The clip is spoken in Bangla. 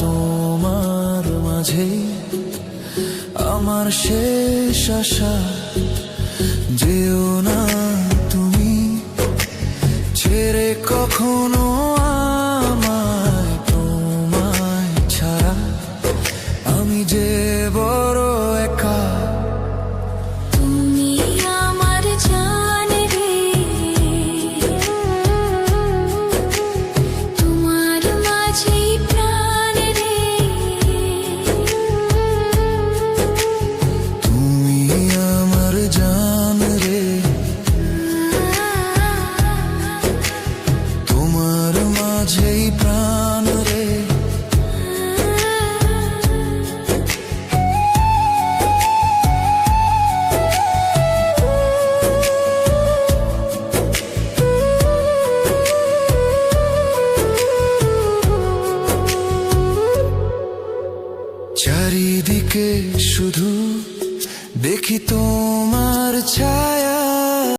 তোমার মাঝে আমার শেষ আশা। যেও না তুমি ছেড়ে কখনো আমায়, তোমায় ছাড়া আমি যে বড় একা। তুমি আমার জান রে, তোমার মাঝেই প্রাণ রে। তুমি আমার জান রে, তোমার মাঝেই প্রাণ রে। চারিদিকে শুধু দেখি তোমার ছায়া,